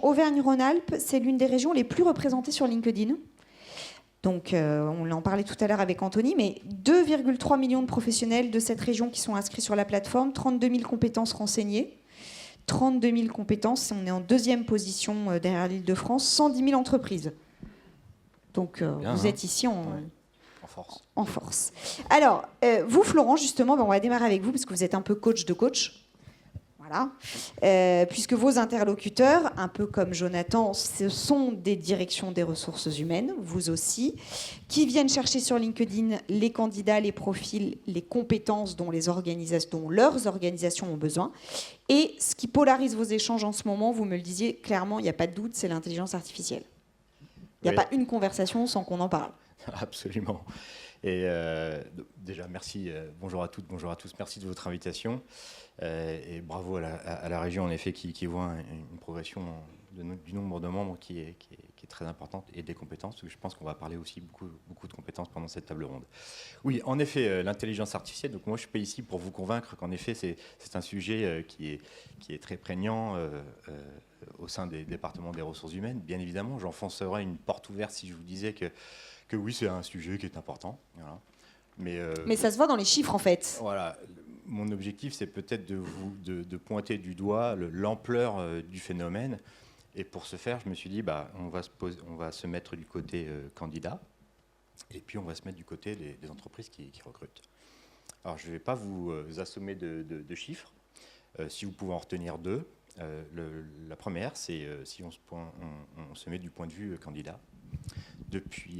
Auvergne-Rhône-Alpes, c'est l'une des régions les plus représentées sur LinkedIn. Donc, on en parlait tout à l'heure avec Anthony, mais 2,3 millions de professionnels de cette région qui sont inscrits sur la plateforme, 32 000 compétences renseignées. 32 000 compétences, on est en deuxième position derrière l'Île-de-France, 110 000 entreprises. Donc, bien, vous êtes ici en force. Alors, vous, Florent, justement, on va démarrer avec vous, parce que vous êtes un peu coach de coach. Voilà. Puisque vos interlocuteurs, un peu comme Jonathan, ce sont des directions des ressources humaines, vous aussi, qui viennent chercher sur LinkedIn les candidats, les profils, les compétences dont leurs organisations ont besoin. Et ce qui polarise vos échanges en ce moment, vous me le disiez clairement, il n'y a pas de doute, c'est l'intelligence artificielle. Il n'y a pas une conversation sans qu'on en parle. Absolument. Et déjà, merci. Bonjour à toutes, bonjour à tous. Merci de votre invitation. Et bravo à la région, en effet, qui voit une progression du nombre de membres qui est très importante et des compétences. Je pense qu'on va parler aussi beaucoup de compétences pendant cette table ronde. Oui, en effet, l'intelligence artificielle. Donc moi, je suis pas ici pour vous convaincre qu'en effet, c'est un sujet qui est très prégnant au sein des départements des ressources humaines. Bien évidemment, j'enfoncerais une porte ouverte si je vous disais que oui, c'est un sujet qui est important. Voilà. Mais ça se voit dans les chiffres, en fait. Voilà. Mon objectif, c'est peut-être de pointer du doigt l'ampleur du phénomène. Et pour ce faire, je me suis dit, on va se mettre du côté candidat, et puis on va se mettre du côté des entreprises qui recrutent. Alors, je ne vais pas vous assommer de chiffres, si vous pouvez en retenir deux. La première, c'est si on se met du point de vue candidat.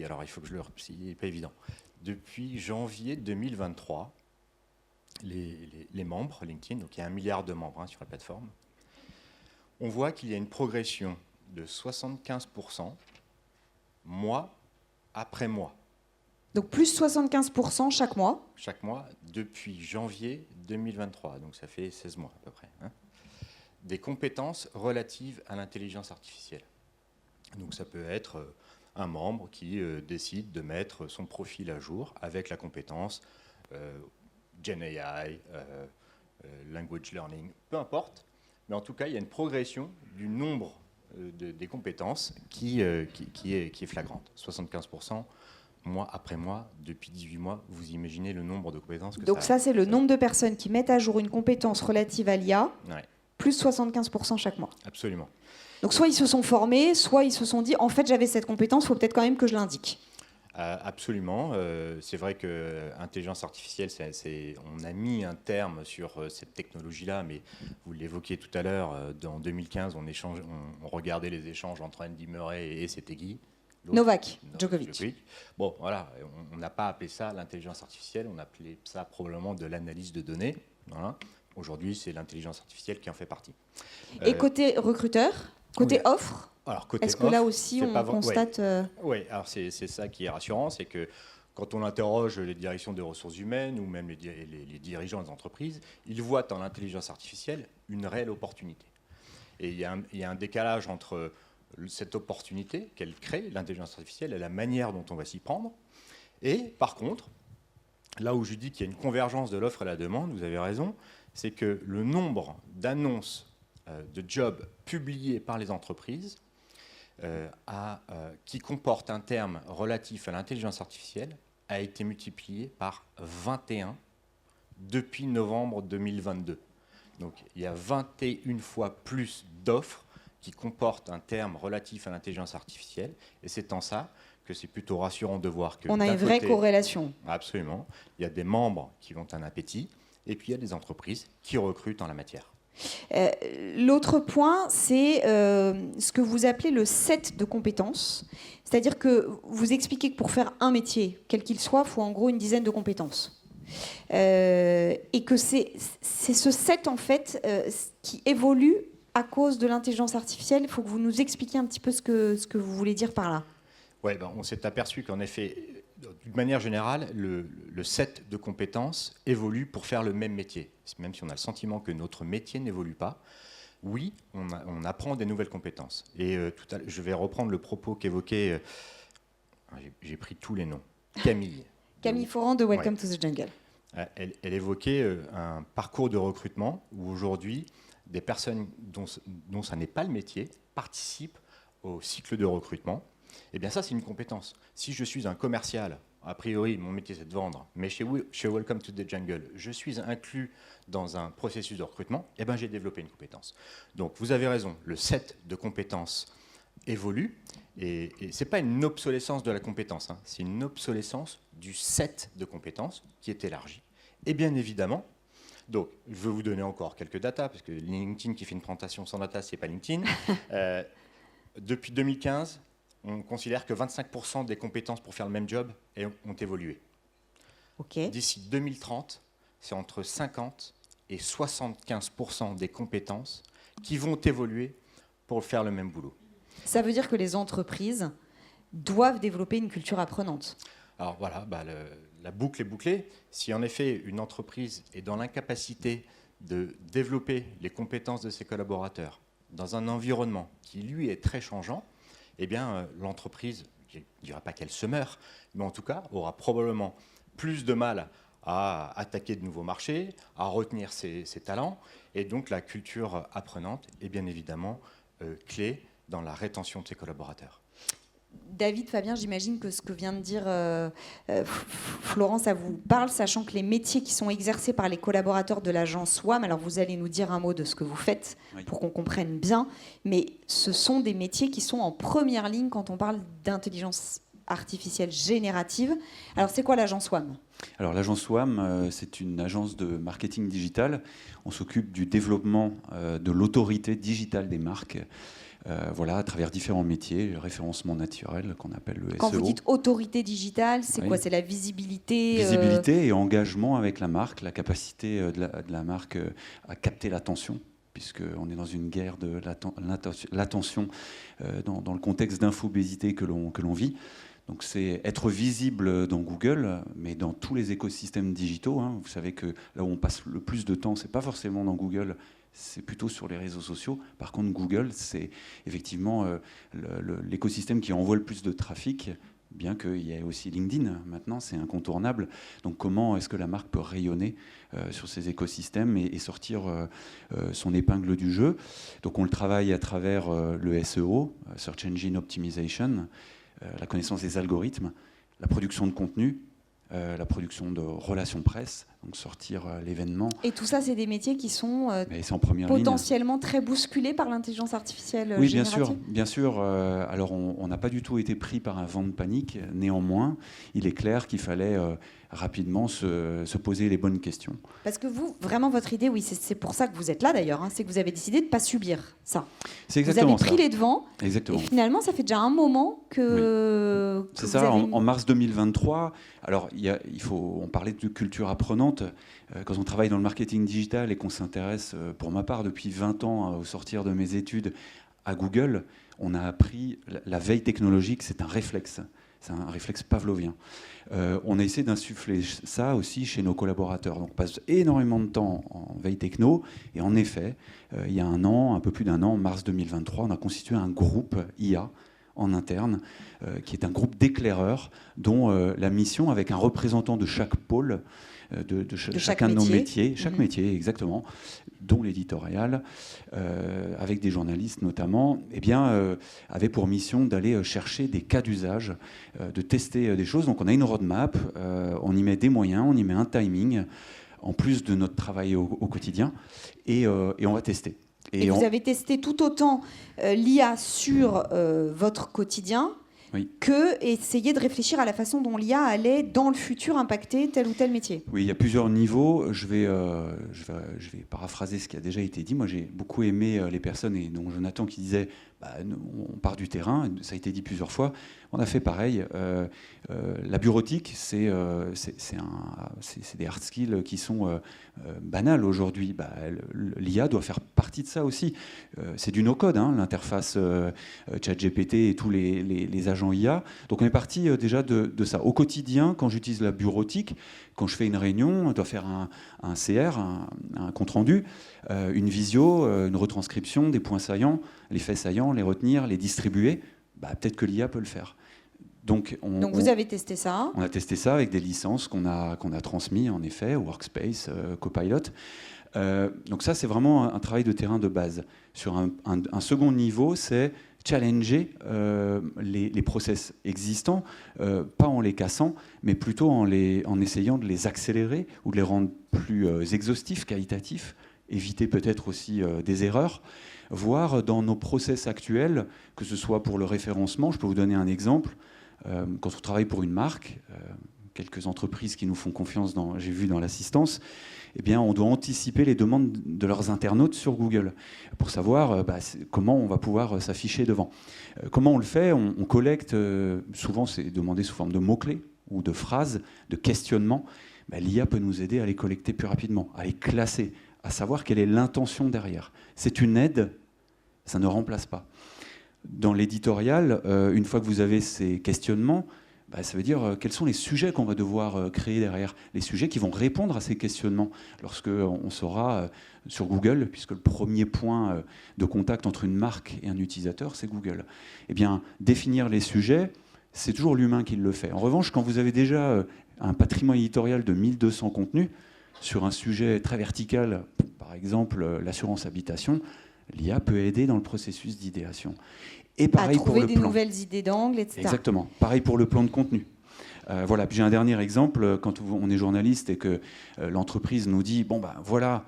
Alors il faut que je le replie, il n'est pas évident. Depuis janvier 2023, les membres LinkedIn, donc il y a 1 milliard de membres sur la plateforme, on voit qu'il y a une progression de 75% mois après mois. Donc plus 75% chaque mois. Chaque mois depuis janvier 2023, donc ça fait 16 mois à peu près. Des compétences relatives à l'intelligence artificielle. Donc ça peut être un membre qui décide de mettre son profil à jour avec la compétence GenAI, Language Learning, peu importe. Mais en tout cas, il y a une progression du nombre des compétences qui est flagrante. 75% mois après mois, depuis 18 mois, vous imaginez le nombre de compétences que donc ça c'est le nombre de personnes qui mettent à jour une compétence relative à l'IA, plus 75% chaque mois. Absolument. Donc soit ils se sont formés, soit ils se sont dit en fait j'avais cette compétence, il faut peut-être quand même que je l'indique. Absolument. C'est vrai que l'intelligence artificielle, on a mis un terme sur cette technologie-là, mais vous l'évoquiez tout à l'heure, en 2015, on regardait les échanges entre Andy Murray et c'était Guy. Novak Djokovic. Bon, voilà, on n'a pas appelé ça l'intelligence artificielle, on appelait ça probablement de l'analyse de données. Voilà. Aujourd'hui, c'est l'intelligence artificielle qui en fait partie. Et côté recruteur, côté offre, est-ce que là aussi on constate... Oui, alors c'est ça qui est rassurant, c'est que quand on interroge les directions des ressources humaines ou même les dirigeants des entreprises, ils voient dans l'intelligence artificielle une réelle opportunité. Et il y a un décalage entre cette opportunité qu'elle crée, l'intelligence artificielle, et la manière dont on va s'y prendre. Et par contre, là où je dis qu'il y a une convergence de l'offre et la demande, vous avez raison, c'est que le nombre d'annonces de jobs publiés par les entreprises qui comportent un terme relatif à l'intelligence artificielle a été multiplié par 21 depuis novembre 2022. Donc il y a 21 fois plus d'offres qui comportent un terme relatif à l'intelligence artificielle, et c'est en ça que c'est plutôt rassurant de voir que... On a une vraie corrélation. Absolument. Il y a des membres qui ont un appétit, et puis il y a des entreprises qui recrutent en la matière. L'autre point, c'est ce que vous appelez le set de compétences. C'est-à-dire que vous expliquez que pour faire un métier, quel qu'il soit, il faut en gros une dizaine de compétences. Et que c'est ce set, en fait, qui évolue à cause de l'intelligence artificielle. Il faut que vous nous expliquiez un petit peu ce que vous voulez dire par là. Oui, on s'est aperçu qu'en effet, d'une manière générale, le set de compétences évolue pour faire le même métier. Même si on a le sentiment que notre métier n'évolue pas, oui, on apprend des nouvelles compétences. Et je vais reprendre le propos qu'évoquait, j'ai pris tous les noms, Camille. Camille Foran de Welcome to the Jungle. Elle évoquait un parcours de recrutement où aujourd'hui, des personnes dont ça n'est pas le métier participent au cycle de recrutement. Eh bien ça, c'est une compétence. Si je suis un commercial, a priori, mon métier, c'est de vendre, mais chez Welcome to the Jungle, je suis inclus dans un processus de recrutement, eh bien j'ai développé une compétence. Donc vous avez raison, le set de compétences évolue, et ce n'est pas une obsolescence de la compétence, hein, c'est une obsolescence du set de compétences qui est élargi. Et bien évidemment, donc je vais vous donner encore quelques datas, parce que LinkedIn qui fait une présentation sans data, ce n'est pas LinkedIn. Depuis 2015, on considère que 25% des compétences pour faire le même job ont évolué. Okay. D'ici 2030, c'est entre 50 et 75% des compétences qui vont évoluer pour faire le même boulot. Ça veut dire que les entreprises doivent développer une culture apprenante. Alors voilà, la boucle est bouclée. Si en effet une entreprise est dans l'incapacité de développer les compétences de ses collaborateurs dans un environnement qui lui est très changeant, eh bien l'entreprise, je ne dirais pas qu'elle se meurt, mais en tout cas aura probablement plus de mal à attaquer de nouveaux marchés, à retenir ses talents, et donc la culture apprenante est bien évidemment clé dans la rétention de ses collaborateurs. David, Fabien, j'imagine que ce que vient de dire Florence, ça vous parle, sachant que les métiers qui sont exercés par les collaborateurs de l'agence WAM, alors vous allez nous dire un mot de ce que vous faites pour qu'on comprenne bien, mais ce sont des métiers qui sont en première ligne quand on parle d'intelligence artificielle générative. Alors c'est quoi l'agence WAM ? Alors l'agence WAM, c'est une agence de marketing digital. On s'occupe du développement de l'autorité digitale des marques. Voilà, à travers différents métiers, le référencement naturel qu'on appelle le SEO. Quand vous dites autorité digitale, c'est quoi ? C'est la visibilité Visibilité et engagement avec la marque, la capacité de la marque à capter l'attention, puisqu'on est dans une guerre de l'attention dans le contexte d'infobésité que l'on vit. Donc c'est être visible dans Google, mais dans tous les écosystèmes digitaux. Hein. Vous savez que là où on passe le plus de temps, c'est pas forcément dans Google, c'est plutôt sur les réseaux sociaux. Par contre, Google, c'est effectivement l'écosystème qui envoie le plus de trafic, bien qu'il y ait aussi LinkedIn. Maintenant, c'est incontournable. Donc, comment est-ce que la marque peut rayonner sur ces écosystèmes et sortir son épingle du jeu ? Donc, on le travaille à travers le SEO, Search Engine Optimization, la connaissance des algorithmes, la production de contenu, la production de relations presse, donc sortir l'événement. Et tout ça, c'est des métiers qui sont potentiellement très bousculés par l'intelligence artificielle oui, générative. bien sûr. Alors, on n'a pas du tout été pris par un vent de panique. Néanmoins, il est clair qu'il fallait rapidement se poser les bonnes questions. Parce que vous, vraiment, votre idée, oui, c'est pour ça que vous êtes là d'ailleurs, hein, c'est que vous avez décidé de ne pas subir ça. C'est exactement vous avez pris les devants. Exactement. Et finalement, ça fait déjà un moment que... Oui. C'est ça, en mars 2023. Alors, on parlait de culture apprenante. Quand on travaille dans le marketing digital et qu'on s'intéresse, pour ma part, depuis 20 ans, au sortir de mes études, à Google, on a appris la veille technologique, c'est un réflexe. C'est un réflexe pavlovien. On a essayé d'insuffler ça aussi chez nos collaborateurs. Donc, on passe énormément de temps en veille techno. Et en effet, il y a un peu plus d'un an, en mars 2023, on a constitué un groupe IA en interne, qui est un groupe d'éclaireurs dont la mission, avec un représentant de chaque pôle, de chacun de nos métiers, chaque métier exactement, dont l'éditorial, avec des journalistes notamment, avait pour mission d'aller chercher des cas d'usage, de tester des choses. Donc on a une roadmap, on y met des moyens, on y met un timing, en plus de notre travail au quotidien, et on va tester. Et vous avez testé tout autant l'IA sur votre quotidien que essayer de réfléchir à la façon dont l'IA allait, dans le futur, impacter tel ou tel métier. Oui, il y a plusieurs niveaux. Je vais paraphraser ce qui a déjà été dit. Moi, j'ai beaucoup aimé les personnes, et dont Jonathan qui disait on part du terrain. Ça a été dit plusieurs fois. On a fait pareil. La bureautique, c'est des hard skills qui sont banals aujourd'hui. L'IA doit faire partie de ça aussi. C'est du no-code, hein, l'interface ChatGPT et tous les agents IA. Donc on est parti déjà de ça. Au quotidien, quand j'utilise la bureautique, quand je fais une réunion, je dois faire un CR, un compte-rendu, une visio, une retranscription, des points saillants, les faits saillants, les retenir, les distribuer. Peut-être que l'IA peut le faire. Donc vous avez testé ça. On a testé ça avec des licences qu'on a transmis, en effet, Workspace, Copilot. Donc ça, c'est vraiment un travail de terrain de base. Sur un second niveau, c'est challenger les process existants, pas en les cassant, mais plutôt en essayant de les accélérer ou de les rendre plus exhaustifs, qualitatifs, éviter peut-être aussi des erreurs, voire dans nos process actuels, que ce soit pour le référencement. Je peux vous donner un exemple. Quand on travaille pour une marque, quelques entreprises qui nous font confiance, j'ai vu dans l'assistance, eh bien, on doit anticiper les demandes de leurs internautes sur Google pour savoir comment on va pouvoir s'afficher devant. Comment on le fait? On collecte, souvent c'est demandé sous forme de mots-clés ou de phrases, de questionnements. L'IA peut nous aider à les collecter plus rapidement, à les classer, à savoir quelle est l'intention derrière. C'est une aide, ça ne remplace pas. Dans l'éditorial, une fois que vous avez ces questionnements, ça veut dire quels sont les sujets qu'on va devoir créer derrière, les sujets qui vont répondre à ces questionnements lorsqu'on sera sur Google, puisque le premier point de contact entre une marque et un utilisateur, c'est Google. Eh bien, définir les sujets, c'est toujours l'humain qui le fait. En revanche, quand vous avez déjà un patrimoine éditorial de 1200 contenus sur un sujet très vertical, par exemple l'assurance habitation, l'IA peut aider dans le processus d'idéation. Et pareil à trouver pour le des plan. nouvelles idées d'angle, etc. Exactement. Pareil pour le plan de contenu. Voilà. Puis j'ai un dernier exemple. Quand on est journaliste et que l'entreprise nous dit voilà,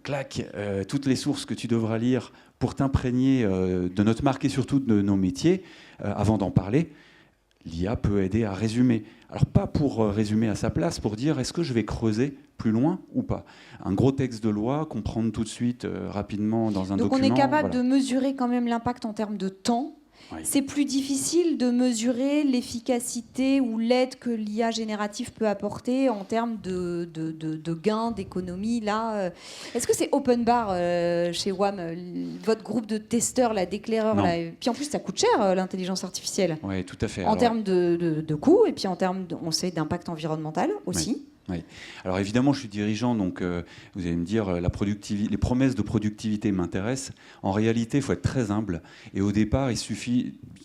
clac, toutes les sources que tu devras lire pour t'imprégner de notre marque et surtout de nos métiers, avant d'en parler, l'IA peut aider à résumer. Alors pas pour résumer à sa place, pour dire est-ce que je vais creuser plus loin ou pas. Un gros texte de loi, comprendre tout de suite, rapidement dans un document. Donc on est capable de mesurer quand même l'impact en termes de temps. Oui. C'est plus difficile de mesurer l'efficacité ou l'aide que l'IA générative peut apporter en termes de gains, d'économie. Là, est-ce que c'est open bar chez WAM, votre groupe de testeurs, d'éclaireurs là. Puis en plus, ça coûte cher, l'intelligence artificielle. Oui, tout à fait. En termes de coûts et puis en termes, on sait, d'impact environnemental aussi. Oui. Oui. Alors évidemment, je suis dirigeant, donc vous allez me dire, les promesses de productivité m'intéressent. En réalité, il faut être très humble. Et au départ,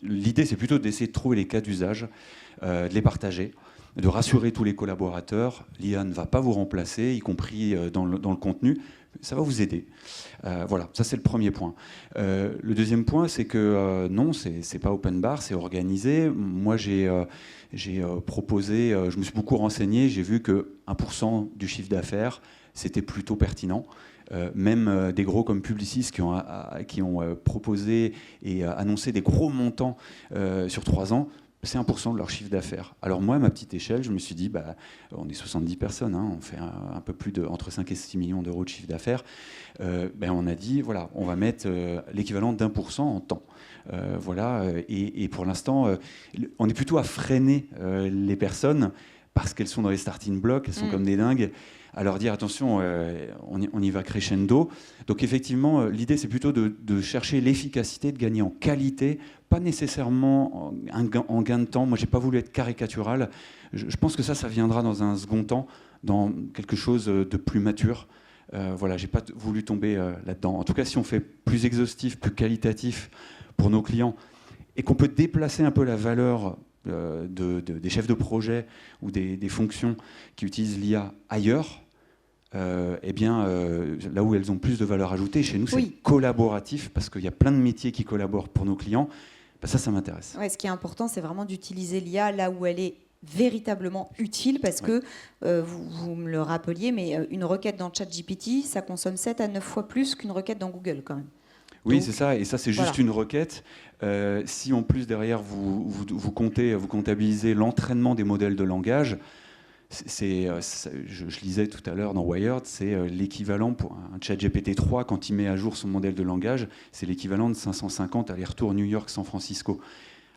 l'idée, c'est plutôt d'essayer de trouver les cas d'usage, de les partager, de rassurer tous les collaborateurs. L'IA ne va pas vous remplacer, y compris dans le contenu. Ça va vous aider. Voilà, ça c'est le premier point. Le deuxième point, c'est que non, c'est pas open bar, c'est organisé. Moi, j'ai proposé, je me suis beaucoup renseigné, j'ai vu que 1% du chiffre d'affaires, c'était plutôt pertinent. Même des gros comme Publicis qui ont proposé et annoncé des gros montants sur 3 ans, c'est 1% de leur chiffre d'affaires. Alors moi, à ma petite échelle, je me suis dit, on est 70 personnes, on fait un peu plus entre 5 et 6 millions d'euros de chiffre d'affaires. On a dit, voilà, on va mettre l'équivalent d'1% en temps. Voilà, et pour l'instant, on est plutôt à freiner les personnes parce qu'elles sont dans les starting blocks, elles sont comme des dingues, à leur dire attention, on y va crescendo. Donc effectivement, l'idée c'est plutôt de chercher l'efficacité, de gagner en qualité, pas nécessairement en gain de temps. Moi, j'ai pas voulu être caricatural. Je pense que ça viendra dans un second temps, dans quelque chose de plus mature. Voilà, j'ai pas voulu tomber là-dedans. En tout cas, si on fait plus exhaustif, plus qualitatif pour nos clients, et qu'on peut déplacer un peu la valeur des chefs de projet ou des fonctions qui utilisent l'IA ailleurs, là où elles ont plus de valeur ajoutée, chez nous, c'est collaboratif, parce qu'il y a plein de métiers qui collaborent pour nos clients. Ça m'intéresse. Ouais, ce qui est important, c'est vraiment d'utiliser l'IA là où elle est véritablement utile, parce que, vous me le rappeliez, mais une requête dans ChatGPT, ça consomme 7 à 9 fois plus qu'une requête dans Google, quand même. Oui, c'est ça, et ça c'est juste une requête. Si en plus derrière vous comptabilisez l'entraînement des modèles de langage, je lisais tout à l'heure dans Wired, c'est l'équivalent pour un ChatGPT 3 quand il met à jour son modèle de langage, c'est l'équivalent de 550 allers-retours New York-San Francisco.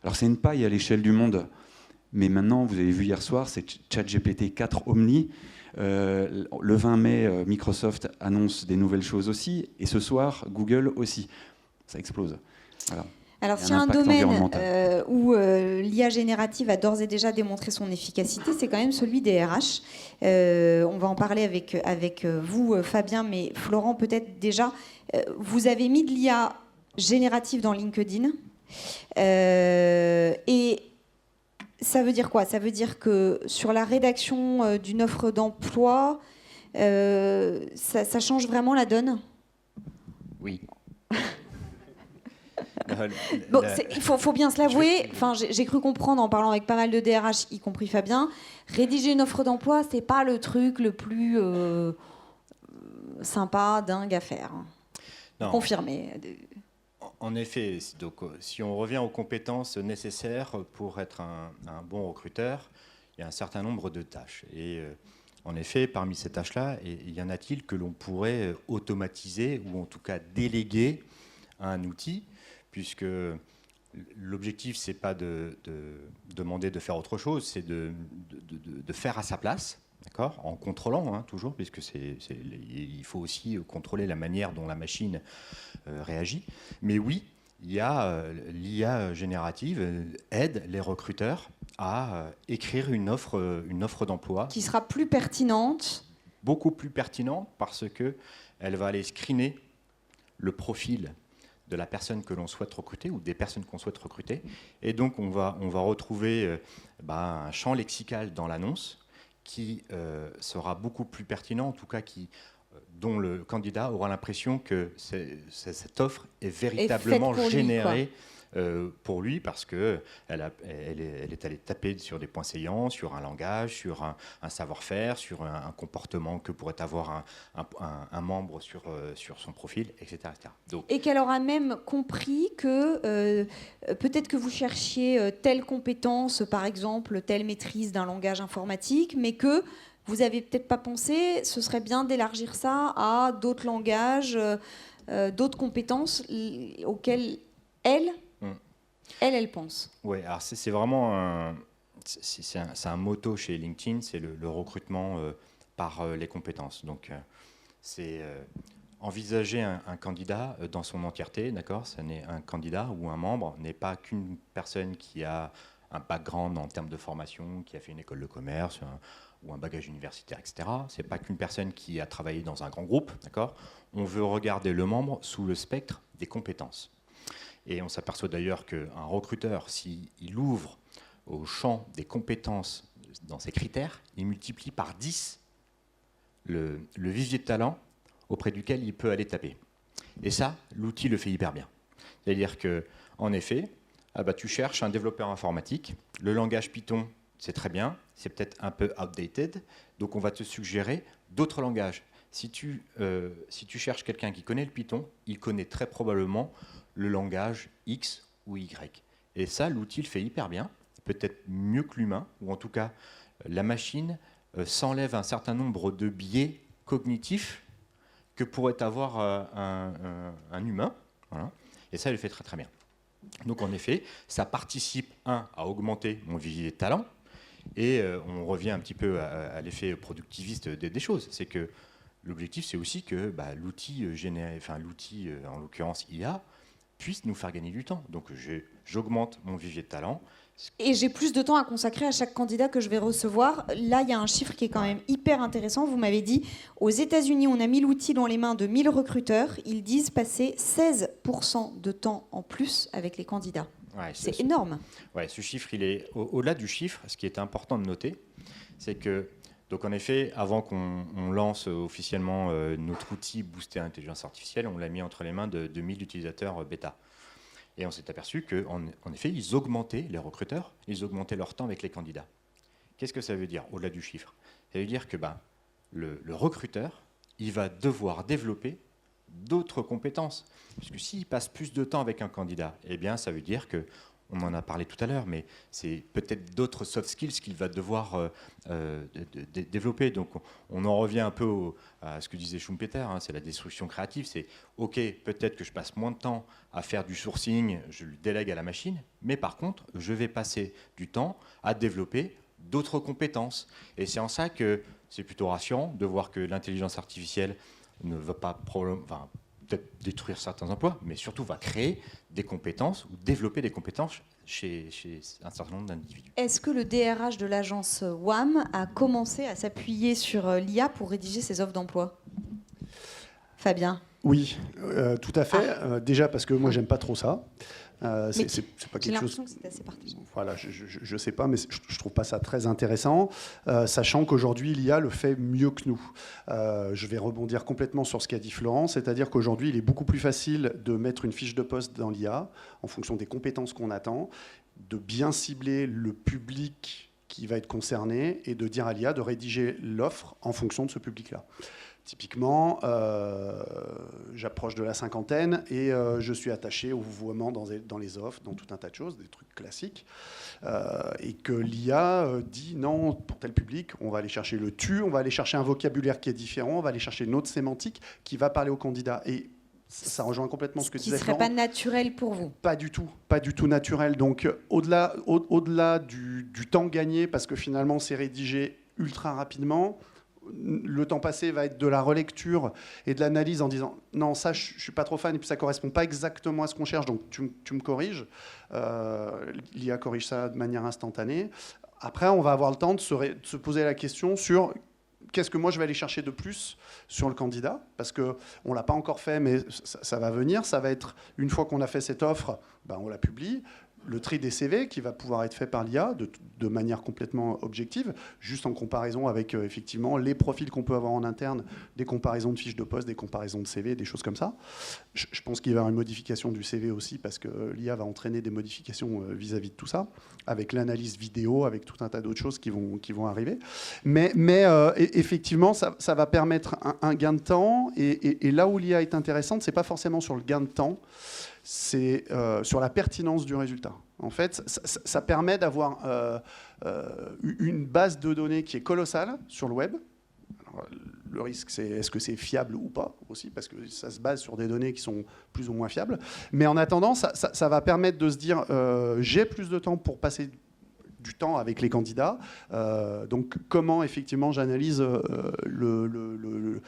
Alors c'est une paille à l'échelle du monde, mais maintenant vous avez vu hier soir, c'est ChatGPT 4 Omni. Le 20 mai, Microsoft annonce des nouvelles choses aussi, et ce soir, Google aussi. Ça explose. Voilà. Alors, s'il y a un domaine où l'IA générative a d'ores et déjà démontré son efficacité, c'est quand même celui des RH. On va en parler avec vous, Fabien, mais Florent, peut-être déjà, vous avez mis de l'IA générative dans LinkedIn. Et Ça veut dire quoi? Ça veut dire que sur la rédaction d'une offre d'emploi, ça change vraiment la donne? Oui. Bon, il faut bien se l'avouer. Enfin, j'ai cru comprendre en parlant avec pas mal de DRH, y compris Fabien, rédiger une offre d'emploi, c'est pas le truc le plus sympa, dingue à faire. Non. Confirmé. En effet, donc, si on revient aux compétences nécessaires pour être un bon recruteur, il y a un certain nombre de tâches. Et en effet, parmi ces tâches-là, y en a-t-il que l'on pourrait automatiser ou en tout cas déléguer à un outil, puisque l'objectif, ce n'est pas de demander de faire autre chose, c'est de faire à sa place. D'accord, en contrôlant, toujours, puisque il faut aussi contrôler la manière dont la machine réagit. Mais oui, l'IA générative aide les recruteurs à écrire une offre d'emploi. Qui sera plus pertinente. Beaucoup plus pertinente parce qu'elle va aller screener le profil de la personne que l'on souhaite recruter ou des personnes qu'on souhaite recruter. Et donc, on va retrouver un champ lexical dans l'annonce qui sera beaucoup plus pertinent, en tout cas dont le candidat aura l'impression que cette offre est véritablement générée pour lui, parce qu'elle est allée taper sur des points saillants, sur un langage, sur un savoir-faire, sur un comportement que pourrait avoir un membre sur son profil, etc. Donc, et qu'elle aura même compris que peut-être que vous cherchiez telle compétence, par exemple, telle maîtrise d'un langage informatique, mais que vous n'avez peut-être pas pensé, ce serait bien d'élargir ça à d'autres langages, d'autres compétences auxquelles elle pense. Oui, alors c'est vraiment c'est un motto chez LinkedIn, c'est le recrutement par les compétences. Donc, c'est envisager un candidat dans son entièreté, d'accord ? Un candidat ou un membre n'est pas qu'une personne qui a un background en termes de formation, qui a fait une école de commerce ou un bagage universitaire, etc. C'est pas qu'une personne qui a travaillé dans un grand groupe, d'accord ? On veut regarder le membre sous le spectre des compétences. Et on s'aperçoit d'ailleurs qu'un recruteur, s'il ouvre au champ des compétences dans ses critères, il multiplie par 10 le vivier de talent auprès duquel il peut aller taper. Et ça, l'outil le fait hyper bien. C'est-à-dire qu'en effet, tu cherches un développeur informatique, le langage Python, c'est très bien, c'est peut-être un peu outdated, donc on va te suggérer d'autres langages. Si tu cherches quelqu'un qui connaît le Python, il connaît très probablement le langage X ou Y. Et ça, l'outil le fait hyper bien, peut-être mieux que l'humain, ou en tout cas, la machine s'enlève un certain nombre de biais cognitifs que pourrait avoir un humain. Voilà. Et ça, il le fait très très bien. Donc en effet, ça participe, à augmenter mon vivier de talent, et on revient un petit peu à l'effet productiviste des choses. C'est que l'objectif, c'est aussi que l'outil, en l'occurrence IA, puisse nous faire gagner du temps. Donc j'augmente mon vivier de talent. Et j'ai plus de temps à consacrer à chaque candidat que je vais recevoir. Là, il y a un chiffre qui est quand même hyper intéressant. Vous m'avez dit, aux États-Unis, on a mis l'outil dans les mains de 1000 recruteurs. Ils disent passer 16% de temps en plus avec les candidats. Ouais, c'est énorme. Ouais, ce chiffre, il est au-delà du chiffre. Ce qui est important de noter, c'est que, donc en effet, avant qu'on lance officiellement notre outil boosté à intelligence artificielle, on l'a mis entre les mains de 1000 utilisateurs bêta. Et on s'est aperçu qu'en effet, ils augmentaient, les recruteurs, ils augmentaient leur temps avec les candidats. Qu'est-ce que ça veut dire, au-delà du chiffre ? Ça veut dire que le recruteur, il va devoir développer d'autres compétences. Parce que s'il passe plus de temps avec un candidat, eh bien, ça veut dire que, on en a parlé tout à l'heure, mais c'est peut-être d'autres soft skills qu'il va devoir développer. Donc, on en revient un peu à ce que disait Schumpeter, c'est la destruction créative. C'est OK, peut-être que je passe moins de temps à faire du sourcing, je le délègue à la machine, mais par contre, je vais passer du temps à développer d'autres compétences. Et c'est en ça que c'est plutôt rassurant de voir que l'intelligence artificielle ne va pas peut-être détruire certains emplois, mais surtout va créer des compétences ou développer des compétences chez un certain nombre d'individus. Est-ce que le DRH de l'agence WAM a commencé à s'appuyer sur l'IA pour rédiger ses offres d'emploi ? Fabien ? Oui, tout à fait. Déjà parce que moi, j'aime pas trop ça. C'est pas J'ai quelque chose. l'impression que c'est assez partagé. Voilà, je sais pas, mais je trouve pas ça très intéressant, sachant qu'aujourd'hui, l'IA le fait mieux que nous. Je vais rebondir complètement sur ce qu'a dit Florent, c'est-à-dire qu'aujourd'hui, il est beaucoup plus facile de mettre une fiche de poste dans l'IA, en fonction des compétences qu'on attend, de bien cibler le public qui va être concerné et de dire à l'IA de rédiger l'offre en fonction de ce public-là. Typiquement, j'approche de la cinquantaine et je suis attaché au vouvoiement dans les offres, dans tout un tas de choses, des trucs classiques. Et que l'IA dit non, pour tel public, on va aller chercher le tu, on va aller chercher un vocabulaire qui est différent, on va aller chercher une autre sémantique qui va parler au candidat. Et ça rejoint complètement ce que disait Florent. Qui ne serait Florent. pas naturel pour vous. Pas du tout naturel. Donc au-delà du temps gagné, parce que finalement c'est rédigé ultra rapidement, le temps passé va être de la relecture et de l'analyse en disant non, ça je suis pas trop fan et puis ça correspond pas exactement à ce qu'on cherche, donc tu me corriges. L'IA corrige ça de manière instantanée. Après, on va avoir le temps de se poser la question sur qu'est-ce que moi je vais aller chercher de plus sur le candidat, parce qu'on ne l'a pas encore fait, mais ça va venir. Ça va être, une fois qu'on a fait cette offre, ben on la publie. Le tri des CV qui va pouvoir être fait par l'IA de manière complètement objective, juste en comparaison avec effectivement les profils qu'on peut avoir en interne, des comparaisons de fiches de poste, des comparaisons de CV, des choses comme ça. Je pense qu'il va y avoir une modification du CV aussi, parce que l'IA va entraîner des modifications vis-à-vis de tout ça, avec l'analyse vidéo, avec tout un tas d'autres choses qui vont arriver. Mais effectivement, ça va permettre un gain de temps, et là où l'IA est intéressante, c'est pas forcément sur le gain de temps, c'est sur la pertinence du résultat. En fait, ça permet d'avoir une base de données qui est colossale sur le web. Alors, le risque, c'est est-ce que c'est fiable ou pas aussi, parce que ça se base sur des données qui sont plus ou moins fiables. Mais en attendant, ça va permettre de se dire j'ai plus de temps pour passer du temps avec les candidats. Donc, comment effectivement j'analyse le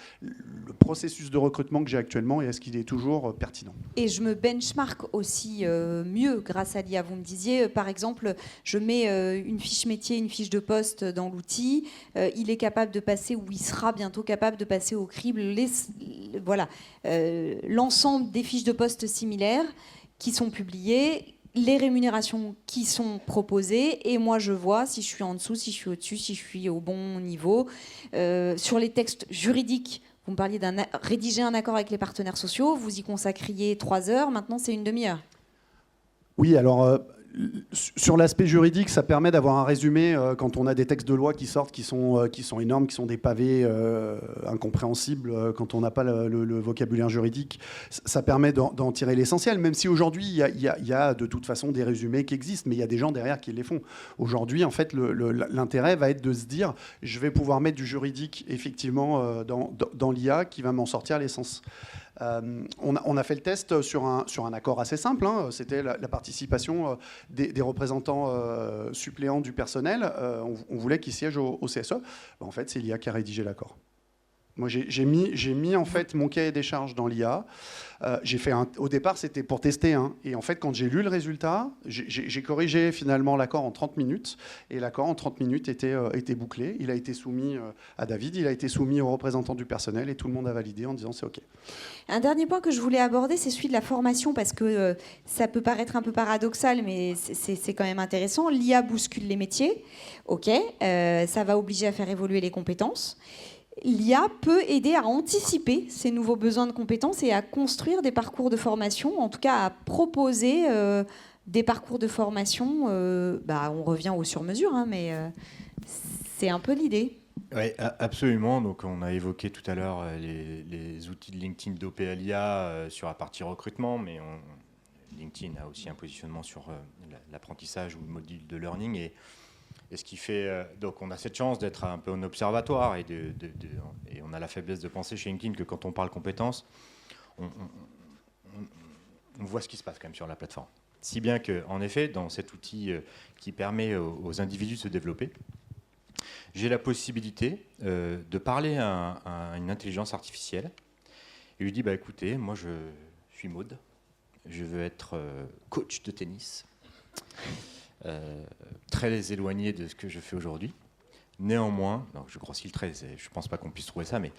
processus de recrutement que j'ai actuellement et est-ce qu'il est toujours pertinent? Et je me benchmark aussi mieux grâce à l'IA. Vous me disiez, par exemple, je mets une fiche métier, une fiche de poste dans l'outil. Il est capable de passer, ou il sera bientôt capable de passer au crible l'ensemble des fiches de poste similaires qui sont publiées, les rémunérations qui sont proposées, et moi je vois si je suis en dessous, si je suis au-dessus, si je suis au bon niveau. Sur les textes juridiques, vous me parliez rédiger un accord avec les partenaires sociaux, vous y consacriez 3 heures, maintenant c'est une demi-heure. Oui, alors sur l'aspect juridique, ça permet d'avoir un résumé quand on a des textes de loi qui sortent, qui sont énormes, qui sont des pavés incompréhensibles quand on n'a pas le vocabulaire juridique. Ça permet d'en tirer l'essentiel, même si aujourd'hui, il y a de toute façon des résumés qui existent, mais il y a des gens derrière qui les font. Aujourd'hui, en fait, l'intérêt va être de se dire, je vais pouvoir mettre du juridique, effectivement, dans l'IA qui va m'en sortir l'essence. On a fait le test sur un accord assez simple, hein. C'était la participation des représentants suppléants du personnel. On voulait qu'ils siègent au CSE. En fait, c'est l'IA qui a rédigé l'accord. Moi, j'ai mis en fait mon cahier des charges dans l'IA. Au départ, c'était pour tester. Hein. Et en fait, quand j'ai lu le résultat, j'ai corrigé finalement l'accord en 30 minutes. Et l'accord en 30 minutes était bouclé. Il a été soumis à David, il a été soumis aux représentants du personnel et tout le monde a validé en disant c'est OK. Un dernier point que je voulais aborder, c'est celui de la formation, parce que ça peut paraître un peu paradoxal, mais c'est quand même intéressant. L'IA bouscule les métiers. OK, ça va obliger à faire évoluer les compétences. L'IA peut aider à anticiper ces nouveaux besoins de compétences et à construire des parcours de formation, en tout cas à proposer des parcours de formation. On revient au sur-mesure, hein, mais c'est un peu l'idée. Oui, absolument. Donc, on a évoqué tout à l'heure les outils de LinkedIn dopés à l'IA sur la partie recrutement, mais LinkedIn a aussi un positionnement sur l'apprentissage ou le module de learning. Et ce qui fait, donc on a cette chance d'être un peu un observatoire et on a la faiblesse de penser chez LinkedIn que quand on parle compétences, on voit ce qui se passe quand même sur la plateforme. Si bien qu'en effet, dans cet outil qui permet aux individus de se développer, j'ai la possibilité de parler à une intelligence artificielle et lui dire écoutez, moi je suis Maud, je veux être coach de tennis. Très éloigné de ce que je fais aujourd'hui. Néanmoins, je grossis le trait, je ne pense pas qu'on puisse trouver ça, mais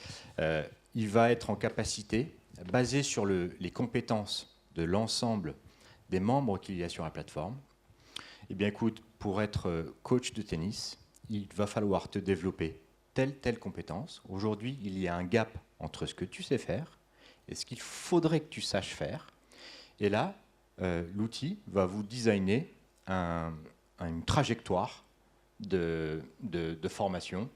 il va être en capacité basé sur les compétences de l'ensemble des membres qu'il y a sur la plateforme. Eh bien, écoute, pour être coach de tennis, il va falloir te développer telle compétence. Aujourd'hui, il y a un gap entre ce que tu sais faire et ce qu'il faudrait que tu saches faire. Et là, l'outil va vous designer une trajectoire de formation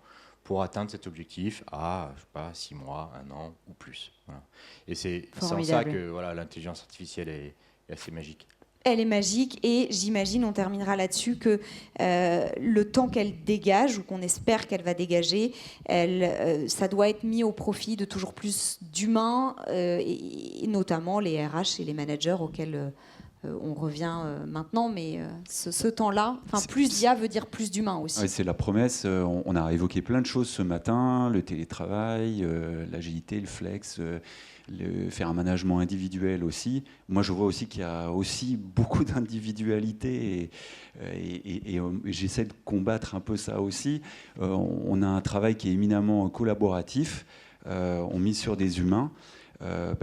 pour atteindre cet objectif à, je sais pas, 6 mois, 1 an ou plus. Voilà. Et c'est en ça que voilà, l'intelligence artificielle est assez magique. Elle est magique et j'imagine, on terminera là-dessus, que le temps qu'elle dégage ou qu'on espère qu'elle va dégager, ça doit être mis au profit de toujours plus d'humains et notamment les RH et les managers auxquels on revient maintenant. Mais ce temps-là, plus d'IA veut dire plus d'humains aussi. Ouais, c'est la promesse. On a évoqué plein de choses ce matin, le télétravail, l'agilité, le flex, faire un management individuel aussi. Moi, je vois aussi qu'il y a aussi beaucoup d'individualité et j'essaie de combattre un peu ça aussi. On a un travail qui est éminemment collaboratif. On mise sur des humains.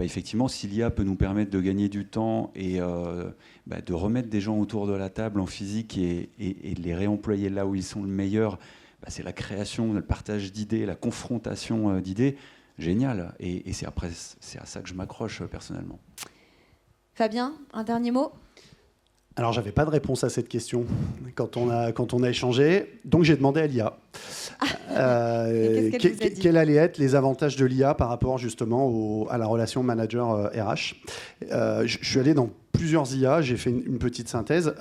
Effectivement, si l'IA peut nous permettre de gagner du temps et de remettre des gens autour de la table en physique et de les réemployer là où ils sont le meilleur, c'est la création, le partage d'idées, la confrontation d'idées. Génial. Et c'est à ça que je m'accroche personnellement. Fabien, un dernier mot ? Alors, j'avais pas de réponse à cette question quand on a échangé, donc j'ai demandé à l'IA. Quels allaient être les avantages de l'IA par rapport justement à la relation manager-RH. Je suis allé dans plusieurs IA, j'ai fait une petite synthèse.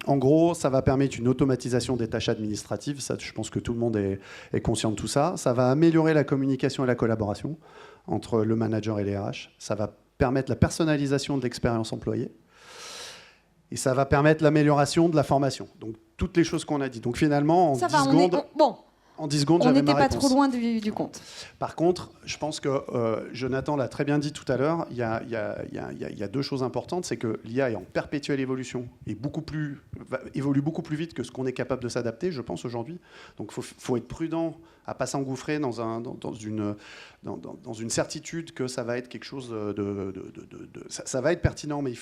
En gros, ça va permettre une automatisation des tâches administratives. Ça, je pense que tout le monde est conscient de tout ça. Ça va améliorer la communication et la collaboration entre le manager et les RH. Ça va permettre la personnalisation de l'expérience employée. Et ça va permettre l'amélioration de la formation. Donc, toutes les choses qu'on a dit. Donc, finalement, en 10 secondes... En 10 secondes, j'avais ma réponse. On n'était pas trop loin du compte. Par contre, je pense que Jonathan l'a très bien dit tout à l'heure, il y a 2 choses importantes. C'est que l'IA est en perpétuelle évolution et évolue beaucoup plus vite que ce qu'on est capable de s'adapter, je pense, aujourd'hui. Donc, il faut être prudent à ne pas s'engouffrer dans une certitude que ça va être quelque chose ça va être pertinent, mais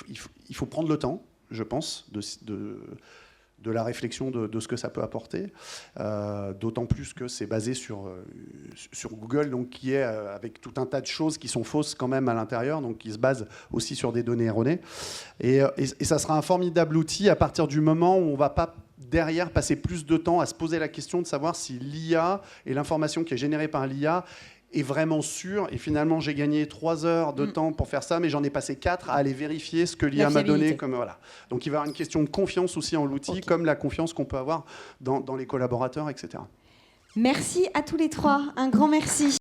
il faut prendre le temps, je pense, de la réflexion de ce que ça peut apporter, d'autant plus que c'est basé sur Google, donc qui est avec tout un tas de choses qui sont fausses quand même à l'intérieur, donc qui se base aussi sur des données erronées. Et ça sera un formidable outil à partir du moment où on ne va pas derrière passer plus de temps à se poser la question de savoir si l'IA et l'information qui est générée par l'IA est vraiment sûr. Et finalement, j'ai gagné 3 heures de temps pour faire ça, mais j'en ai passé 4 à aller vérifier ce que l'IA m'a donné. Voilà. Donc, il va y avoir une question de confiance aussi en l'outil, comme la confiance qu'on peut avoir dans les collaborateurs, etc. Merci à tous les 3. Un grand merci.